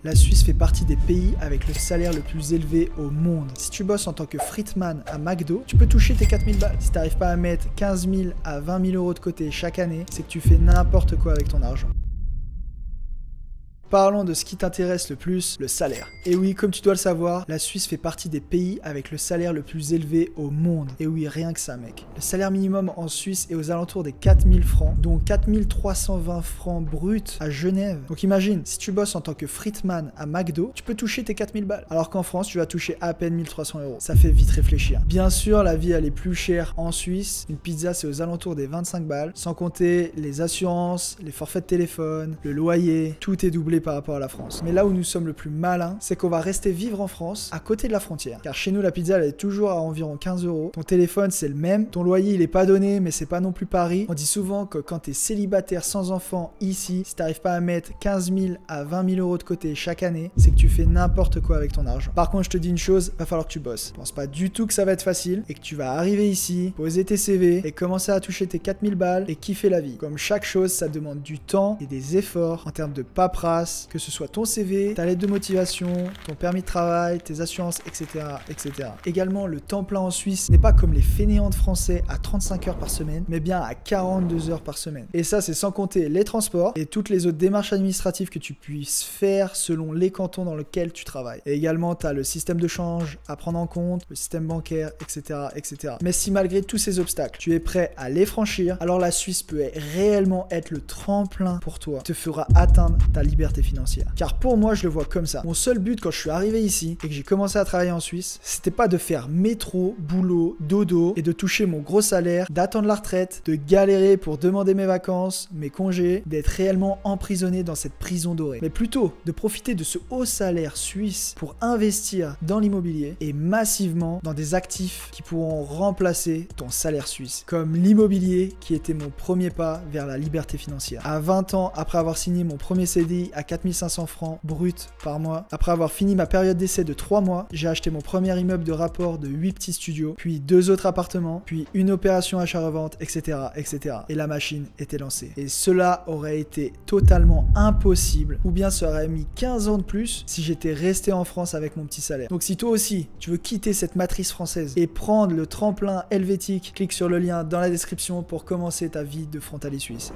La Suisse fait partie des pays avec le salaire le plus élevé au monde. Si tu bosses en tant que fritman à McDo, tu peux toucher tes 4000 balles. Si tu n'arrives pas à mettre 15 000 à 20 000 euros de côté chaque année, c'est que tu fais n'importe quoi avec ton argent. Parlons de ce qui t'intéresse le plus, le salaire. Et oui, comme tu dois le savoir, la Suisse fait partie des pays avec le salaire le plus élevé au monde. Et oui, rien que ça, mec. Le salaire minimum en Suisse est aux alentours des 4000 francs, dont 4320 francs bruts à Genève. Donc imagine, si tu bosses en tant que fritman à McDo, tu peux toucher tes 4000 balles. Alors qu'en France, tu vas toucher à peine 1300 euros. Ça fait vite réfléchir. Bien sûr, la vie, elle est plus chère en Suisse. Une pizza, c'est aux alentours des 25 balles, sans compter les assurances, les forfaits de téléphone, le loyer, tout est doublé par rapport à la France. Mais là où nous sommes le plus malins, c'est qu'on va rester vivre en France, à côté de la frontière. Car chez nous, la pizza, elle est toujours à environ 15 euros. Ton téléphone, c'est le même. Ton loyer, il est pas donné, mais c'est pas non plus Paris. On dit souvent que quand t'es célibataire sans enfant ici, si t'arrives pas à mettre 15 000 à 20 000 euros de côté chaque année, c'est que tu fais n'importe quoi avec ton argent. Par contre, je te dis une chose, va falloir que tu bosses. Pense pas du tout que ça va être facile et que tu vas arriver ici, poser tes CV et commencer à toucher tes 4000 balles et kiffer la vie. Comme chaque chose, ça demande du temps et des efforts en termes de paperasse, que ce soit ton CV, ta lettre de motivation, ton permis de travail, tes assurances, etc., etc. Également, le temps plein en Suisse n'est pas comme les fainéants de français à 35 heures par semaine, mais bien à 42 heures par semaine. Et ça, c'est sans compter les transports et toutes les autres démarches administratives que tu puisses faire selon les cantons dans lesquels tu travailles. Et également, tu as le système de change à prendre en compte, le système bancaire, etc., etc. Mais si malgré tous ces obstacles, tu es prêt à les franchir, alors la Suisse peut réellement être le tremplin pour toi, qui te fera atteindre ta liberté financière. Car pour moi, je le vois comme ça. Mon seul but quand je suis arrivé ici et que j'ai commencé à travailler en Suisse, c'était pas de faire métro, boulot, dodo et de toucher mon gros salaire, d'attendre la retraite, de galérer pour demander mes vacances, mes congés, d'être réellement emprisonné dans cette prison dorée. Mais plutôt de profiter de ce haut salaire suisse pour investir dans l'immobilier et massivement dans des actifs qui pourront remplacer ton salaire suisse. Comme l'immobilier qui était mon premier pas vers la liberté financière. À 20 ans, après avoir signé mon premier CDI à 4500 francs brut par mois, après avoir fini ma période d'essai de 3 mois, j'ai acheté mon premier immeuble de rapport de 8 petits studios, puis 2 autres appartements, puis une opération achat-revente, etc., etc. Et la machine était lancée. Et cela aurait été totalement impossible, ou bien ça aurait mis 15 ans de plus si j'étais resté en France avec mon petit salaire. Donc si toi aussi, tu veux quitter cette matrice française et prendre le tremplin helvétique, clique sur le lien dans la description pour commencer ta vie de frontalier suisse.